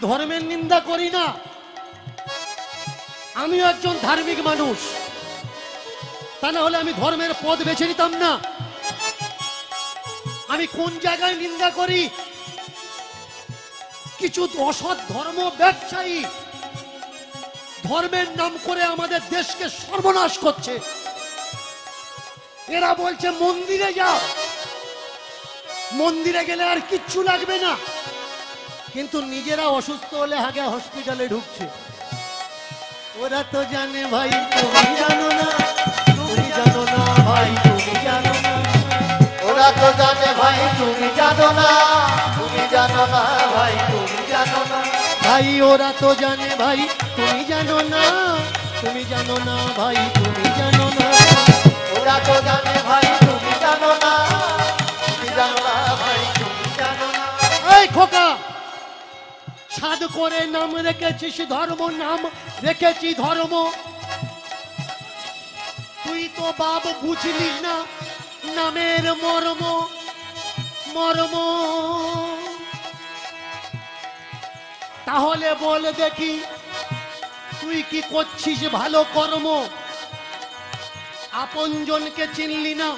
ধর্মের নিন্দা করি না, আমিও একজন ধার্মিক মানুষ, তা না হলে আমি ধর্মের পথ বেছে নিতাম না। আমি কোন জায়গায় নিন্দা করি? কিছু অসৎ ধর্ম ব্যবসায়ী ধর্মের নাম করে আমাদের দেশকে সর্বনাশ করছে। এরা বলছে মন্দিরে যাও, মন্দিরে গেলে আর কিচ্ছু লাগবে না, কিন্তু নিজেরা অসুস্থ হলে আগে হসপিটালে ঢুকছে। ওরা তো জানে ভাই তুমি জানো না, তুমি জানো না ভাই তুমি জানো না, ওরা তো জানে ভাই তুমি জানো না, তুমি জানো না ভাই তুমি জানো না, ভাই ওরা তো জানে ভাই তুমি জানো না, তুমি জানো না ভাই তুমি জানো না, ওরা তো জানে ভাই তুমি জানো না, তুমি জানো না ভাই তুমি জানো না। এই খোকা, সাধ করে নাম রেখেছিস ধর্ম, নাম রেখেছি ধর্ম, তুই তো বাপ বুঝলি না নামের মর্ম, মর্ম। তাহলে বল দেখি তুই কি করছিস ভালো কর্ম? আপনজনকে চিনলি না,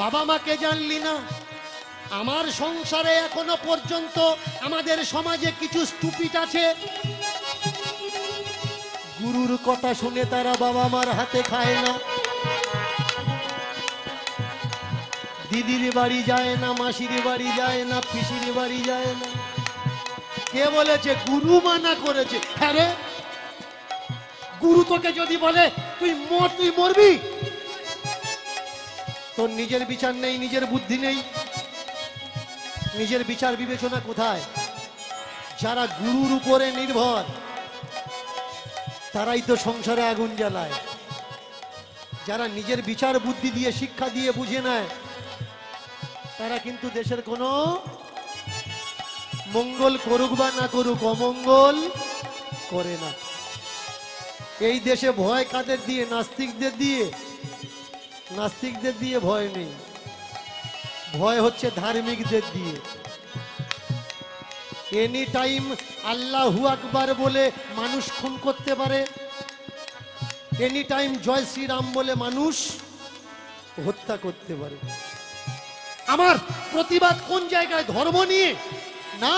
বাবা মাকে জানলি না। আমার সংসারে এখনো পর্যন্ত আমাদের সমাজে কিছু স্টুপিড আছে, গুরুর কথা শুনে তারা বাবা মার হাতে খায় না, দিদির বাড়ি যায় না, মাসির বাড়ি যায় না, পিসির বাড়ি যায় না। কে বলেছে? গুরু মানা করেছে। হ্যাঁ রে, গুরু তোকে যদি বলে তুই মর, তুই মরবি। তোর নিজের বিচার নেই, নিজের বুদ্ধি নেই, নিজের বিচার বিবেচনা কোথায়? যারা গুরুর উপরে নির্ভর তারাই তো সংসারে আগুন জ্বালায়। যারা নিজের বিচার বুদ্ধি দিয়ে শিক্ষা দিয়ে বুঝে নেয় তারা কিন্তু দেশের কোনো মঙ্গল করুক বা না করুক, অমঙ্গল করে না। এই দেশে ভয় কাদের দিয়ে? নাস্তিকদের দিয়ে। নাস্তিকদের দিয়ে ভয় নেই, ভয় হচ্ছে ধার্মিকদের দিয়ে। এনি টাইম আল্লাহু আকবার বলে মানুষ খুন করতে পারে, এনি টাইম জয় শ্রীরাম বলে মানুষ হত্যা করতে পারে। আমার প্রতিবাদ কোন জায়গায়? ধর্ম নিয়ে না,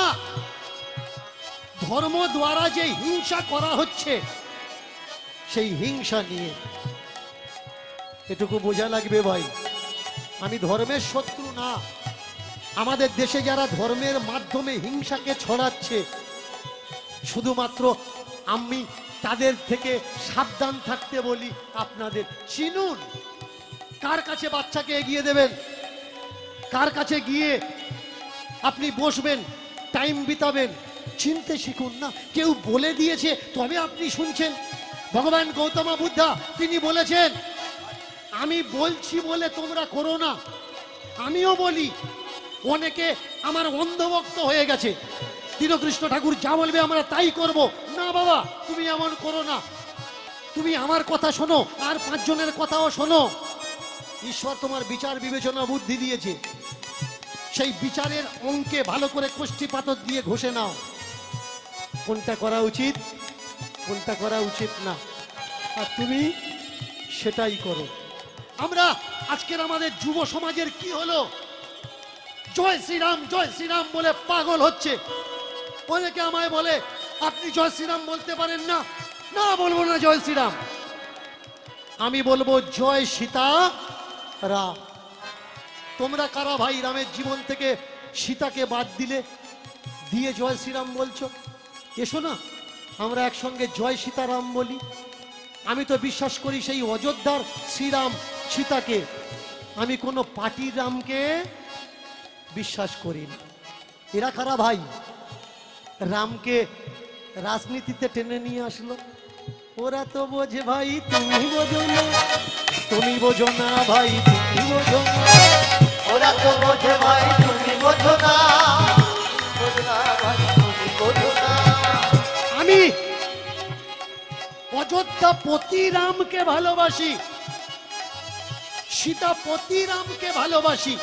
ধর্ম দ্বারা যে হিংসা করা হচ্ছে সেই হিংসা নিয়ে। এটুকু বোঝা লাগবে ভাই, আমি ধর্মের শত্রু না। আমাদের দেশে যারা ধর্মের মাধ্যমে হিংসাকে ছড়াচ্ছে, শুধুমাত্র আমি তাদের থেকে সাবধান থাকতে বলি। আপনাদের চিনুন, কার কাছে বাচ্চাকে এগিয়ে দেবেন, কার কাছে গিয়ে আপনি বসবেন, টাইম বিতাবেন, চিনতে শিখুন না। কেউ বলে দিয়েছে তবে আপনি শুনছেন। ভগবান গৌতম বুদ্ধা তিনি বলেছেন, আমি বলছি বলে তোমরা করো না। আমিও বলি, অনেকে আমার অন্ধভক্ত হয়ে গেছে। দীনকৃষ্ণ ঠাকুর যা বলবে আমরা তাই করব। না বাবা, তুমি এমন করো না, তুমি আমার কথা শোনো, আর 5 জনের কথাও শোনো। ঈশ্বর তোমার বিচার বিবেচনা বুদ্ধি দিয়েছে, সেই বিচারের অঙ্কে ভালো করে কোষ্ঠী পাথর দিয়ে ঘষে নাও, কোনটা করা উচিত কোনটা করা উচিত না, আর তুমি সেটাই করো। আমরা আজকের আমাদের যুব সমাজের কি হলো? জয় শ্রীরাম বলে পাগল হচ্ছে। অনেকে আমায় বলে, আপনি জয় শ্রীরাম বলতে পারেন না। না, বলবো না জয় শ্রীরাম, আমি বলবো জয় সীতা রাম। তোমরা কারা ভাই রামের জীবন থেকে সীতাকে বাদ দিলে দিয়ে জয় শ্রীরাম বলছো? এসো না, আমরা একসঙ্গে জয় সীতারাম বলি। আমি তো বিশ্বাস করি সেই অযোধ্যার শ্রীরাম সীতাকে, আমি কোনো পার্টির রামকে বিশ্বাস করি না। এরা কারা ভাই রামকে রাজনীতিতে টেনে নিয়ে আসলো? ওরা তো বোঝে ভাই তুমি বোঝো না, তুমি বোঝো না ভাই তুমি বোঝো না, ওরা তো বোঝে ভাই তুমি বোঝো না, বোঝো না ভাই তুমি বোঝো না। আমি অযোধ্যাপতি রামকে ভালোবাসি, সীতাপতি রামকে ভালোবাসি,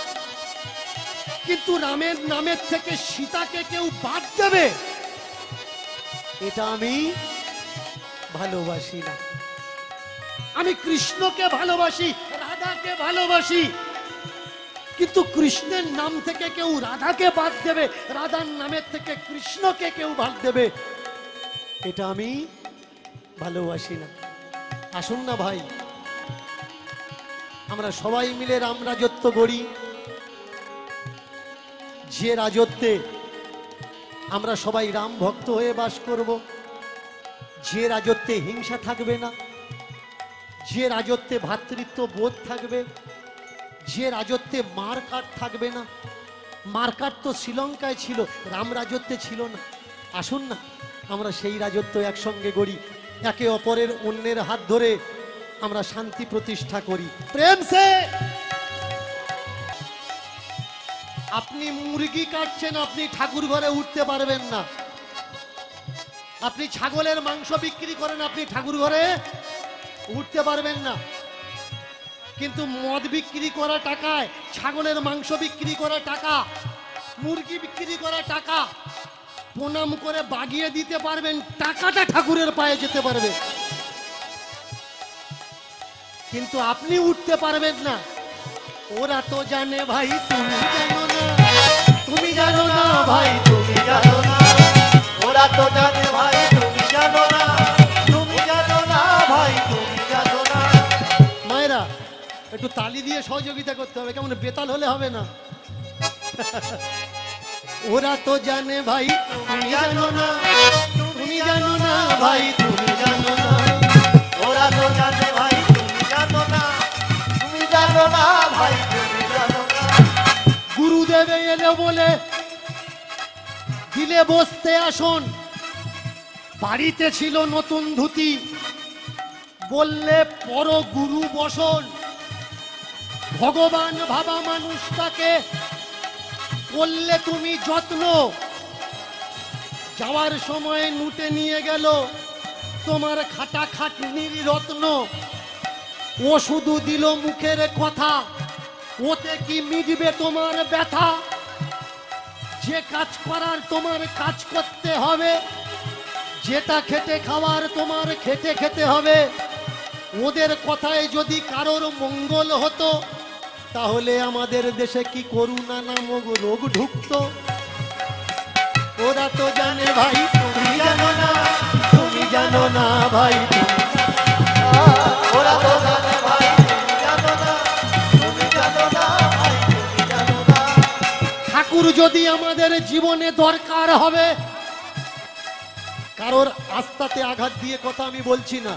কিন্তু রামের নামের থেকে সীতাকে কেউ বাদ দেবে এটা আমি ভালোবাসি না। আমি কৃষ্ণকে ভালোবাসি, রাধাকে ভালোবাসি, কিন্তু কৃষ্ণের নাম থেকে কেউ রাধাকে বাদ দেবে, রাধার নামের থেকে কৃষ্ণকে কেউ বাদ দেবে, এটা আমি ভালোবাসি না। আসুন না ভাই, আমরা সবাই মিলে রাম রাজত্ব গড়ি, যে রাজত্বে আমরা সবাই রাম ভক্ত হয়ে বাস করব, যে রাজত্বে হিংসা থাকবে না, যে রাজত্বে ভ্রাতৃত্ব বোধ থাকবে, যে রাজত্বে মারকাট থাকবে না। মারকাট তো শ্রীলঙ্কায় ছিল, রাম রাজত্বে ছিল না। আসুন না আমরা সেই রাজত্ব একসঙ্গে গড়ি, একে অপরের অন্যের হাত ধরে আমরা শান্তি প্রতিষ্ঠা করি। প্রেম সে আপনি মুরগি কাটছেন, আপনি ঠাকুর ঘরে উঠতে পারবেন না। আপনি ছাগলের মাংস বিক্রি করেন, আপনি ঠাকুর ঘরে উঠতে পারবেন না। কিন্তু মদ বিক্রি করা টাকায়, ছাগলের মাংস বিক্রি করা টাকা, মুরগি বিক্রি করা টাকা প্রণাম করে বাগিয়ে দিতে পারবেন, টাকাটা ঠাকুরের পায়ে যেতে পারবে, কিন্তু আপনি উঠতে পারবেন না। ওরা তো জানে ভাই তুমি জানো না, তুমি জানো না ভাই তুমি জানো না, ওরা তো জানে ভাই তুমি জানো না, তুমি জানো না ভাই তুমি জানো না। মায়েরা একটু তালি দিয়ে সহযোগিতা করতে হবে, কেমন বেতাল হলে হবে না। ওরা তো জানে ভাই তুমি জানো না, তুমি জানো না ভাই তুমি জানো না, ওরা তো জানে ভাই তুমি জানো না, তুমি জানো না ভাই তুমি জানো না। গুরুদেব এলে বলে দিলে বসতে আসুন, বাড়িতে ছিল নতুন ধুতি, বললে পর গুরু বসন। ভগবান ভাবা মানুষটাকে করলে তুমি যত্ন, যাওয়ার সময় নুটে নিয়ে গেল তোমার খাটা খাটনির রত্ন। ও শুধু দিল মুখের কথা, ওতে কি মিটবে তোমার ব্যথা? যে কাজ করার তোমার কাজ করতে হবে, যেটা খেটে খাওয়ার তোমার খেটে খেতে হবে। ওদের কথায় যদি কারোর মঙ্গল হতো, তাহলে আমাদের দেশে কি করুণা নামক রোগ ঢুকতো? ওরা তো জানে ভাই তুমি জানো না, তুমি জানো না ভাই ওরা তো জানে ভাই তুমি জানো না, তুমি জানো না ভাই তুমি জানো না। ঠাকুর যদি আমাদের জীবনে দরকার হবে, কারোর আস্থাতে আঘাত দিয়ে কথা আমি বলছি না,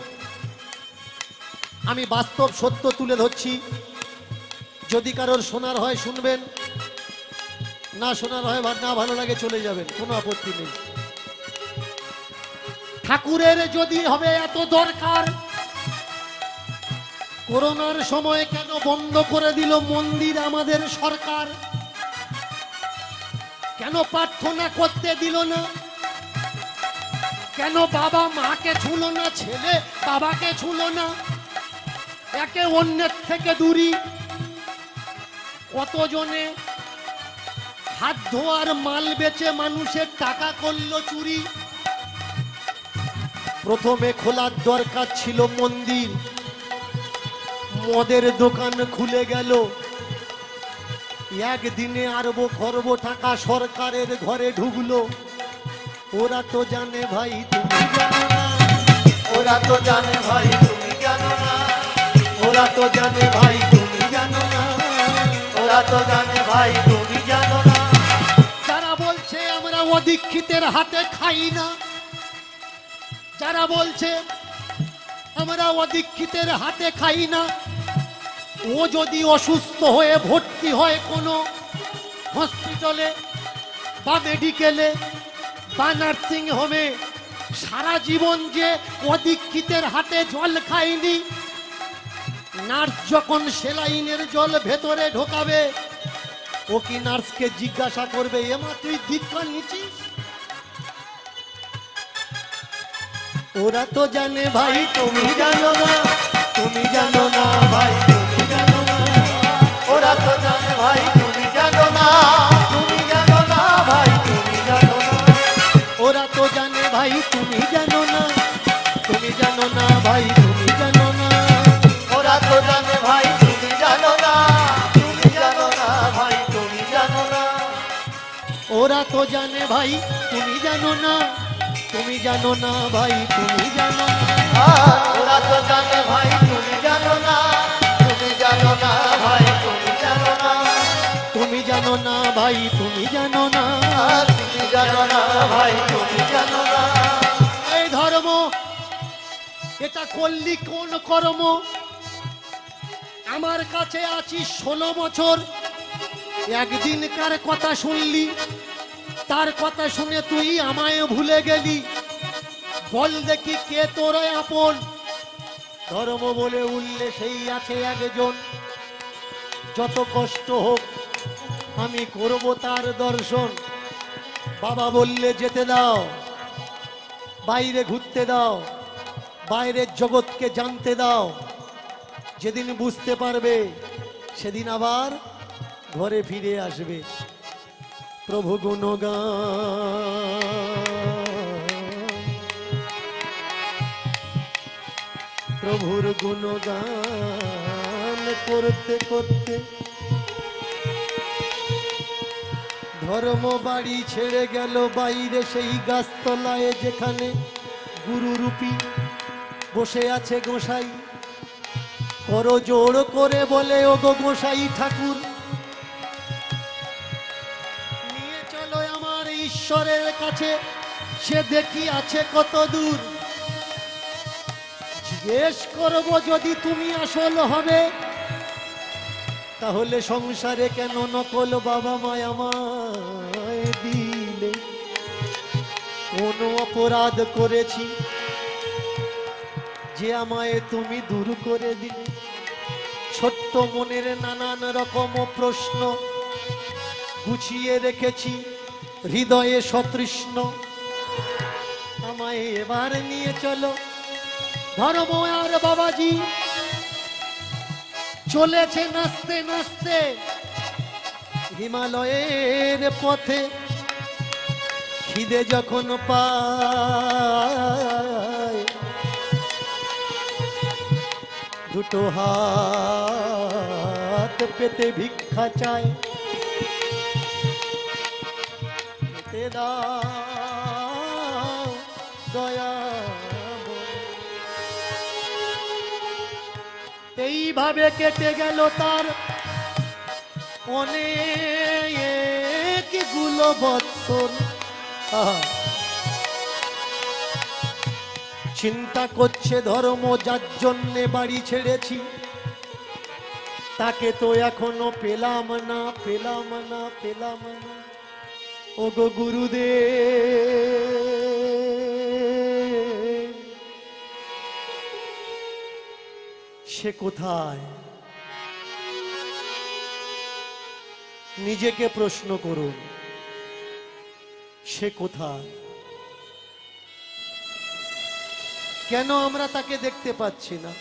আমি বাস্তব সত্য তুলে ধরছি। যদি কারোর শোনার হয় শুনবেন, না শোনার হয় না ভালো লাগে চলে যাবেন, কোনো আপত্তি নেই। ঠাকুরের যদি হবে এত দরকার, করোনার সময় কেন বন্ধ করে দিল মন্দির আমাদের সরকার? কেন প্রার্থনা করতে দিল না? কেন বাবা মাকে ছুলো না, ছেলে বাবাকে ছুলো না? একে অন্যের থেকে দূরি। কতজনে হাত ধোয়ার মাল বেচে মানুষের টাকা করলো চুরি। প্রথমে খোলার দরকার ছিল মন্দির, মদের দোকান খুলে গেল। একদিনে আরব খরব টাকা সরকারের ঘরে ঢুকলো। ওরা তো জানে ভাই তুমি জানো না, ওরা তো জানে ভাই তুমি জানো না, ওরা তো জানে ভাই তুমি জানো না, ওরা তো জানে ভাই তুমি জানো না। যারা বলছে আমরা অদীক্ষিতের হাতে খাই না, যারা বলছে আমরা অদীক্ষিতের হাতে খাই না, ও যদি অসুস্থ হয়ে ভর্তি হয় কোনো হসপিটালে বা মেডিকেলে বা নার্সিং হোমে, সারা জীবন যে অদীক্ষিতের হাতে জল খায়নি, নার্স যখন সেলাইনের জল ভেতরে ঢোকাবে, ও কি নার্সকে জিজ্ঞাসা করবে এমা তুই দীক্ষা নিছিস? ওরা তো জানে ভাই তুমি জানো না, তুমি জানো না ভাই তুমি জানো না, ওরা তো জানে ভাই তুমি জানো না, তুমি জানো না ভাই তুমি জানো না। ওরা তো জানে ভাই তুমি জানো না, তুমি জানো না ভাই তুমি জানো না। ওরা তো জানে ভাই তুমি জানো না, তুমি জানো না ভাই তুমি জানো না। ওরা তো জানে ভাই তুমি জানো না, তুমি জানো না ভাই তুমি জানো না। ওরা তো জানে ভাই তুমি জানো না, তুমি জানো না ভাই তুমি জানো না। তুমি জানো না ভাই তুমি জানো না। তুমি জানো না ভাই তুমি জানো না। এই ধর্ম এটা করলি কোন কর্ম? আমার কাছে আছিস 16 বছর, একদিনকার কথা শুনলি, তার কথা শুনে তুই আমায় ভুলে গেলি। বল দেখি কে তোর আপন? ধর্ম বলে উঠলে সেই আছে একজন, যত কষ্ট হোক আমি করব তার দর্শন। বাবা বললে যেতে দাও, বাইরে ঘুরতে দাও, বাইরের জগৎকে জানতে দাও। যেদিন বুঝতে পারবে সেদিন আবার ঘরে ফিরে আসবে। প্রভু গুণগান, প্রভুর গুণগান করতে করতে ধর্ম বাড়ি ছেড়ে গেল বাইরে সেই গাছতলায়, যেখানে গুরুরূপী বসে আছে গোসাই। কর জোর করে বলে ও গো গোসাই ঠাকুর, নিয়ে চলো আমার ঈশ্বরের কাছে, সে দেখি আছে কত দূর। জিজ্ঞেস করবো যদি তুমি আসল হবে, তাহলে সংসারে কেন নকল বাবা মায় আমায় দিলে? কোন অপরাধ করেছি যে আমায় তুমি দূর করে দিলে? ছোট্ট মনের নানান রকম প্রশ্ন গুছিয়ে রেখেছি হৃদয়ে সতৃষ্ণ। আমায় এবার নিয়ে চলো। ধর্ম আর বাবাজি চলেছে নাচতে নাচতে হিমালয়ের পথে। খিদে যখন পায় দুটো হাত পেতে ভিক্ষা চায়। পেতে দাও দয়া। এইভাবে কেটে গেল তার অনেকগুলো বৎসর। চিন্তা করছে ধর্ম, যার জন্যে বাড়ি ছেড়েছি তাকে তো এখনো পেলাম না, পেলাম না, পেলাম না। ও গো গুরুদেব, সে কোথায়? নিজেকে প্রশ্ন করুন, সে কোথায়? কেন আমরা তাকে দেখতে পাচ্ছি না?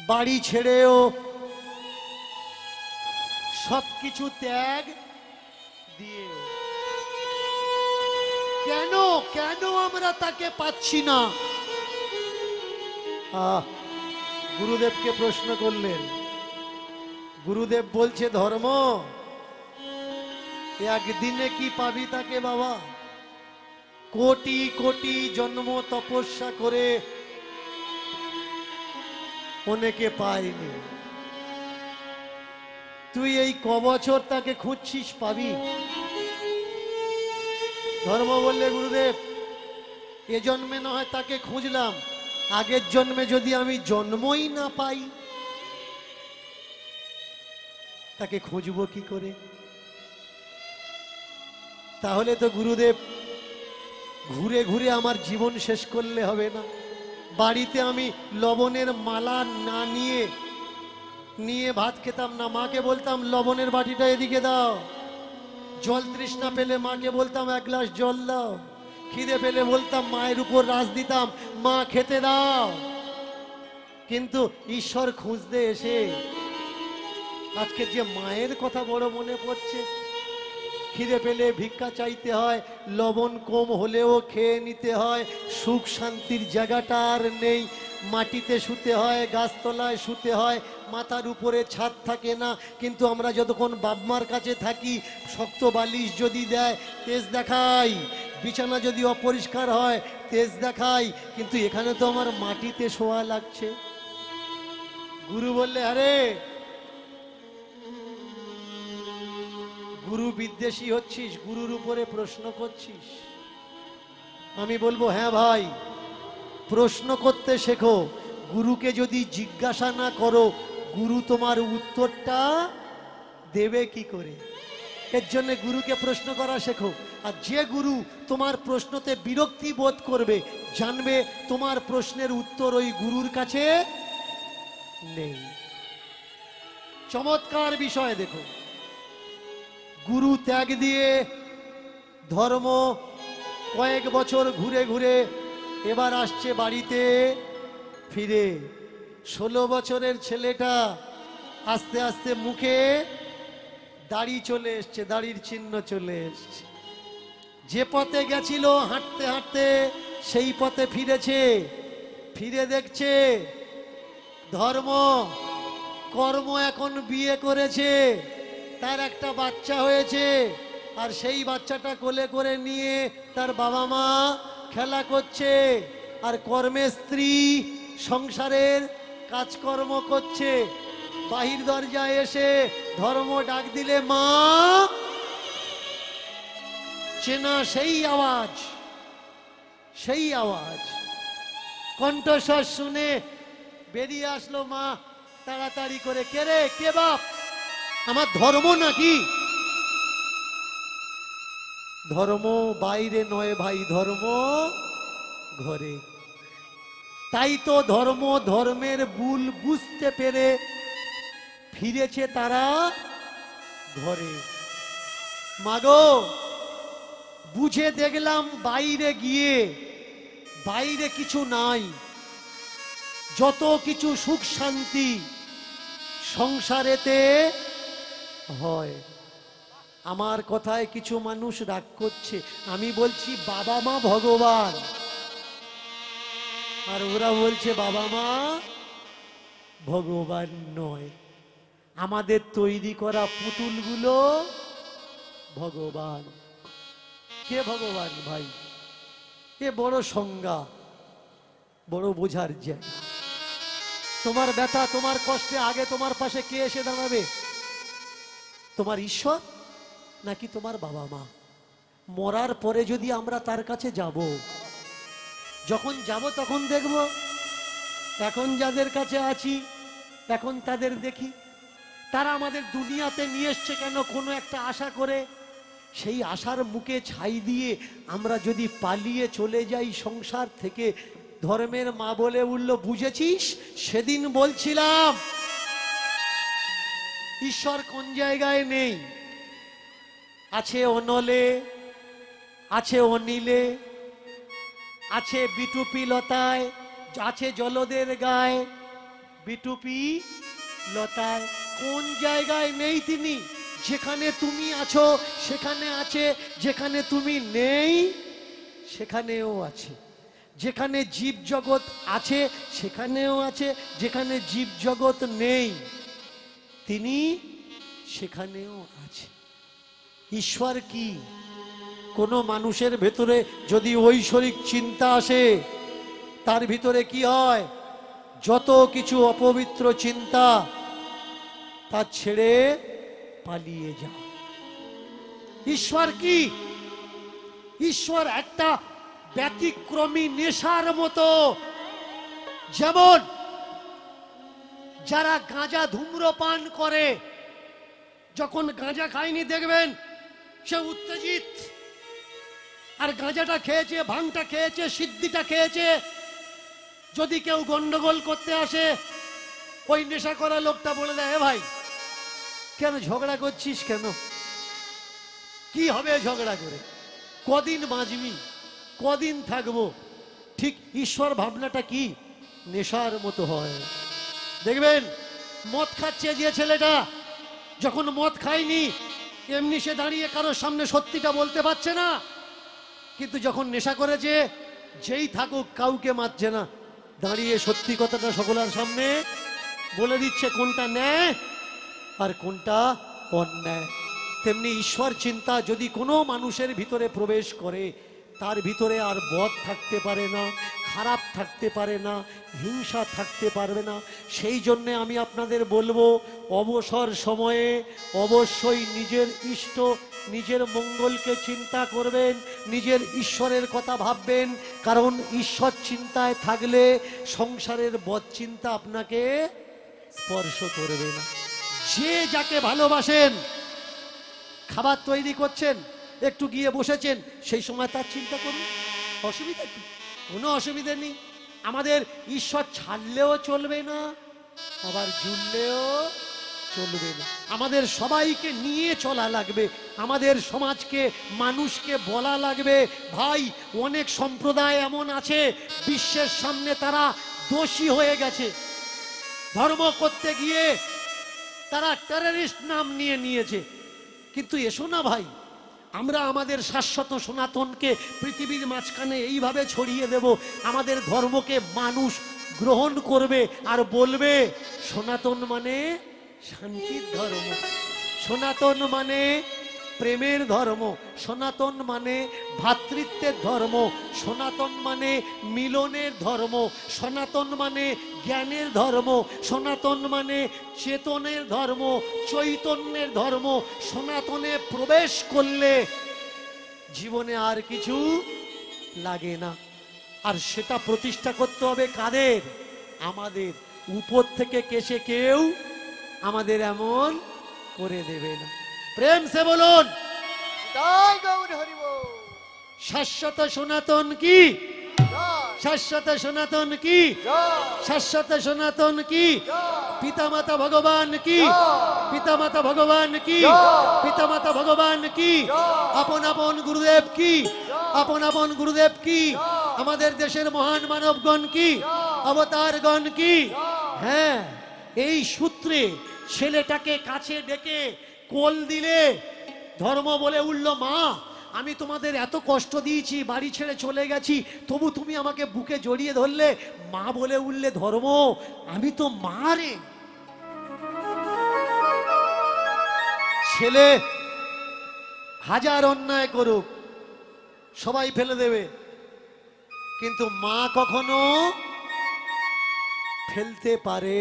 বাড়ি ছেড়েও সবকিছু ত্যাগ দিয়ে কেন কেন আমরা তাকে পাচ্ছি না? গুরুদেবকে প্রশ্ন করলেন। গুরুদেব বলছে, ধর্ম একদিনে কি পাবি তাকে বাবা? কোটি কোটি জন্ম তপস্যা করে অনেকে পায়নি। তুই এই কবছর তাকে খুঁজছিস, পাবি? ধর্ম বললে, গুরুদেব এ জন্মে না হয় তাকে খুঁজলাম, আগের জন্মে যদি আমি জন্মই না পাই তাকে খুঁজবো কি করে? তাহলে তো গুরুদেব ঘুরে ঘুরে আমার জীবন শেষ করলে হবে না। বাড়িতে আমি লবণের মালা না নিয়ে ভাত খেতাম না। মাকে বলতাম লবণের বাটিটা এদিকে দাও। জল তৃষ্ণা পেলে মাকে বলতাম এক গ্লাস জল দাও। খিদে পেলে বলতাম মায়ের উপর রাজ দিতাম, মা খেতে দাও। কিন্তু ঈশ্বর খুঁজতে এসে আজকে যে মায়ের কথা বড় মনে পড়ছে, খিদে পেলে ভিক্ষা চাইতে হয়, লবণ কম হলেও খেয়ে নিতে হয়, সুখ শান্তির জায়গাটা আর নেই, মাটিতে শুতে হয়, গাছতলায় শুতে হয়, মাথার উপরে ছাদ থাকে না। কিন্তু আমরা যতক্ষণ বাপমার কাছে থাকি, শক্ত বালিশ যদি দেয় তেজ দেখাই, বিছানা যদি অপরিষ্কার হয় তেজ দেখাই, কিন্তু এখানে তো আমার মাটিতে শোয়া লাগছে। গুরু বললে, আরে গুরু বিদ্বেষী হচ্ছিস, গুরুর উপরে প্রশ্ন করছিস? আমি বলবো, হ্যাঁ ভাই, প্রশ্ন করতে শেখো। গুরুকে যদি জিজ্ঞাসা না করো, গুরু তোমার উত্তরটা দেবে কি করে? এর জন্য গুরুকে প্রশ্ন করা শেখো। আর যে গুরু তোমার প্রশ্নতে বিরক্তি বোধ করবে, জানবে তোমার প্রশ্নের উত্তর ওই গুরুর কাছে নেই। চমৎকার বিষয় দেখো, গুরু ত্যাগ দিয়ে ধর্ম কয়েক বছর ঘুরে ঘুরে এবার আসছে বাড়িতে ফিরে। 16 বছরের ছেলেটা আস্তে আস্তে মুখে দাড়ি চলে এসছে, দাড়ির চিহ্ন চলে এসছে। যে পথে গেছিল হাঁটতে হাঁটতে সেই পথে ফিরেছে, ফিরে দেখছে ধর্ম কর্ম এখন বিয়ে করেছে, তার একটা বাচ্চা হয়েছে, আর সেই বাচ্চাটা কোলে করে নিয়ে তার বাবা মা খেলা করছে, আর কর্মের স্ত্রী সংসারের কাজকর্ম করছে। বাহির দরজায় এসে ধর্ম ডাক দিলে মা, চেনা সেই আওয়াজ, সেই আওয়াজ, কণ্ঠস্বর শুনে বেরিয়ে আসলো মা তাড়াতাড়ি করে, কে রে, কে বাপ? আমার ধর্ম নাকি? ধর্ম বাইরে নয় ভাই, ধর্ম ঘরে। তাই তো ধর্ম ধর্মের ভুল বুঝতে পেরে ফিরেছে তারা ঘরে। মাগো, বুঝে দেখলাম বাইরে গিয়ে, বাইরে কিছু নাই, যত কিছু সুখ শান্তি সংসারেতে হয়। আমার কথায় কিছু মানুষ রাগ করছে, আমি বলছি বাবা মা ভগবান, আর ওরা বলছে বাবা মা ভগবান নয়। আমাদের তৈরি করা পুতুলগুলো ভগবান। কে ভগবান ভাই? এ বড় সংজ্ঞা, বড় বোঝার জায়গা। তোমার ব্যথা, তোমার কষ্টে আগে তোমার পাশে কে এসে দাঁড়াবে? তোমার ঈশ্বর নাকি তোমার বাবা মা? মরার পরে যদি আমরা তার কাছে যাব, যখন যাব তখন দেখব এখন যাদের কাছে আছি এখন তাদের দেখি, তারা আমাদের দুনিয়াতে নিয়ে এসছে কেন? কোনো একটা আশা করে। সেই আশার মুখে ছাই দিয়ে আমরা যদি পালিয়ে চলে যাই সংসার থেকে, ধর্মের মা বলে উঠল, বুঝেছিস সেদিন বলছিলাম ঈশ্বর কোন জায়গায় নেই? আছে অনলে, আছে অনিলে, আছে বিটুপি লতায়, আছে জলদের গায়ে, বিটুপি লতায়। কোন জায়গায় নেই তিনি? যেখানে তুমি আছো সেখানে আছে, যেখানে তুমি নেই সেখানেও আছে, যেখানে জীব জগৎ আছে সেখানেও আছে, যেখানে জীব জগৎ নেই তিনি সেখানেও আছে। ঈশ্বর কি? কোনো মানুষের ভেতরে যদি ঐশ্বরিক চিন্তা আসে, তার ভিতরে কি হয়? যত কিছু অপবিত্র চিন্তা তা ছেড়ে পালিয়ে যায়। ঈশ্বর কি? ঈশ্বর একটা ব্যতিক্রমী নেশার মতো। যেমন যারা গাঁজা ধূম্রপান করে, যখন গাঁজা খায়নি দেখবেন সে উত্তেজিত, আর গাঁজাটা খেয়েছে, ভাঙটা খেয়েছে, সিদ্ধিটা খেয়েছে, যদি কেউ গন্ডগোল করতে আসে ওই নেশা করা লোকটা বলে দেয়, এ ভাই কেন ঝগড়া করছিস? কেন? কি হবে ঝগড়া করে? কদিন বাঁচবি, কদিন থাকবো? ঠিক ঈশ্বর ভাবনাটা কি? নেশার মতো হয়। দেখবেন মদ খাচ্ছে যে ছেলেটা, যখন মদ খায়নি এমনি সে দাঁড়িয়ে কারোর সামনে সত্যিটা বলতে পারছে না, কিন্তু যখন নেশা করেছে যেই থাকুক কাউকে মারছে না, দাঁড়িয়ে সত্যি কথাটা সকলের সামনে বলে দিচ্ছে কোনটা ন্যায় আর কোনটা অন্যায়। তেমনি ঈশ্বর চিন্তা যদি কোনো মানুষের ভিতরে প্রবেশ করে, তার ভিতরে আর বদ থাকতে পারে না, খারাপ থাকতে পারে না, হিংসা থাকতে পারবে না। সেই জন্যে আমি আপনাদের বলবো, অবসর সময়ে অবশ্যই নিজের ইষ্ট, নিজের মঙ্গলকে চিন্তা করবেন, নিজের ঈশ্বরের কথা ভাববেন, কারণ ঈশ্বর চিন্তায় থাকলে সংসারের বদ চিন্তা আপনাকে স্পর্শ করবে না। যে যাকে ভালোবাসেন, খাবার তৈরি করছেন, একটু গিয়ে বসেছেন, সেই সময় তার চিন্তা করুন, অসুবিধা কি? কোনো অসুবিধা নেই। আমাদের ঈশ্বর ছাড়লেও চলবে না, আবার জুড়লেও চলবে না। আমাদের সবাইকে নিয়ে চলা লাগবে, আমাদের সমাজকে, মানুষকে বলা লাগবে, ভাই অনেক সম্প্রদায় এমন আছে বিশ্বের সামনে তারা দোষী হয়ে গেছে, ধর্ম করতে গিয়ে তারা টেররিস্ট নাম নিয়েছে। কিন্তু এসো না ভাই, আমরা আমাদের শাশ্বত সনাতনকে পৃথিবীর মাঝখানে এইভাবে ছড়িয়ে দেব, আমাদের ধর্মকে মানুষ গ্রহণ করবে আর বলবে সনাতন মানে শান্তির ধর্ম, সনাতন মানে প্রেমের ধর্ম, সনাতন মানে ভ্রাতৃত্বের ধর্ম, সনাতন মানে মিলনের ধর্ম, সনাতন মানে জ্ঞানের ধর্ম, সনাতন মানে চেতনের ধর্ম, চৈতন্যের ধর্ম। সনাতনে প্রবেশ করলে জীবনে আর কিছু লাগে না। আর সেটা প্রতিষ্ঠা করতে হবে কাদের? আমাদের। উপর থেকে কেসে কেউ আমাদের এমন করে দেবে না। প্রেম সে বলুন জয় গৌর হরি বল। শাশ্বত সনাতন কি? জয় শাশ্বত সনাতন কি? জয় শাশ্বত সনাতন কি? জয় পিতামাতা ভগবান কি? জয় পিতামাতা ভগবান কি? জয় পিতামাতা ভগবান কি? জয় আপন আপন গুরুদেব কি? জয় আপন আপন গুরুদেব কি? জয় আমাদের দেশের মহান মানবগণ কি? জয় অবতারগণ কি? জয় হ্যাঁ, এই সূত্রে ছেলেটাকে কাছে ডেকে কোল দিলে ধর্ম বলে উঠল, মা আমি তোমাদের এত কষ্ট দিয়েছি, বাড়ি ছেড়ে চলে গেছি, তবু তুমি আমাকে বুকে জড়িয়ে ধরলে। মা বলে উঠলে ধর্ম, আমি তো মা রে। ছেলে হাজার অন্যায় করুক, সবাই ফেলে দেবে, কিন্তু মা কখনো ফেলতে পারে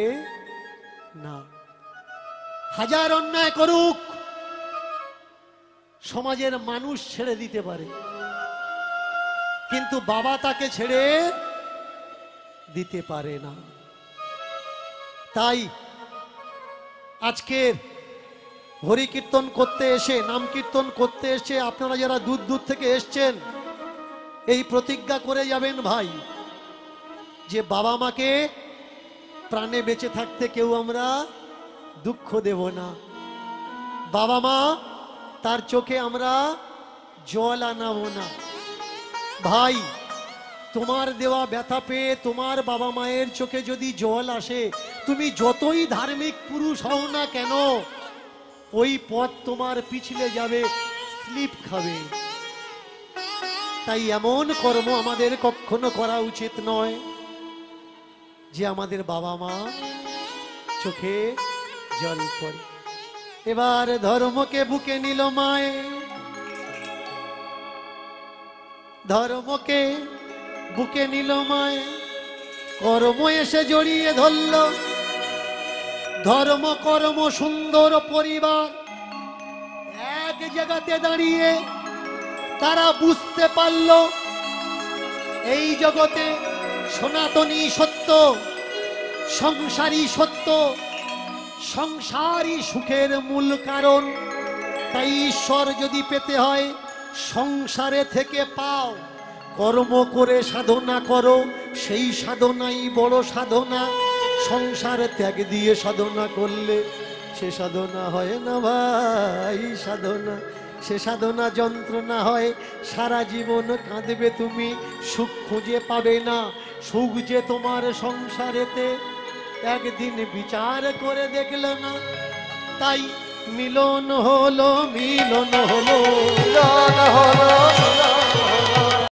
না। হাজার অন্যায় করুক, সমাজের মানুষ ছেড়ে দিতে পারে, কিন্তু বাবা তাকে ছেড়ে দিতে পারে না। তাই আজকের হরি কীর্তন করতে এসে, নাম কীর্তন করতে এসে আপনারা যারা দূর দূর থেকে এসছেন, এই প্রতিজ্ঞা করে যাবেন ভাই, যে বাবা মাকে প্রাণে বেঁচে থাকতে কেউ আমরা দুঃখ দেব না। বাবা মা তার চোখে আমরা জল আনাবো না। ভাই তোমার দেওয়া ব্যথা পেয়ে তোমার বাবা মায়ের চোখে যদি জল আসে, তুমি যতই ধার্মিক পুরুষ হও না কেন, ওই পথ তোমার পিছলে যাবে, স্লিপ খাবে। তাই এমন কর্ম আমাদের কখনো করা উচিত নয় যে আমাদের বাবা মা চোখে জল পড়ে। এবার ধর্মকে বুকে নিল মায়ে, ধর্মকে বুকে নিল মায়ে, কর্ম এসে জড়িয়ে ধরল। ধর্ম কর্ম সুন্দর পরিবার এক জায়গাতে দাঁড়িয়ে তারা বুঝতে পারল এই জগতে সনাতনী সত্য, সংসারী সত্য, সংসারই সুখের মূল কারণ। তাই ঈশ্বর যদি পেতে হয় সংসারে থেকে পাও, কর্ম করে সাধনা করো, সেই সাধনাই বড় সাধনা। সংসার ত্যাগ দিয়ে সাধনা করলে সে সাধনা হয় না ভাই, সাধনা সে সাধনা যন্ত্রণা হয়। সারা জীবন কাঁদবে তুমি, সুখ খুঁজে পাবে না। সুখ যে তোমার সংসারেতে একদিন বিচার করে দেখল না। তাই মিলন হলো মিলন হলো মিলন হলো, মিলন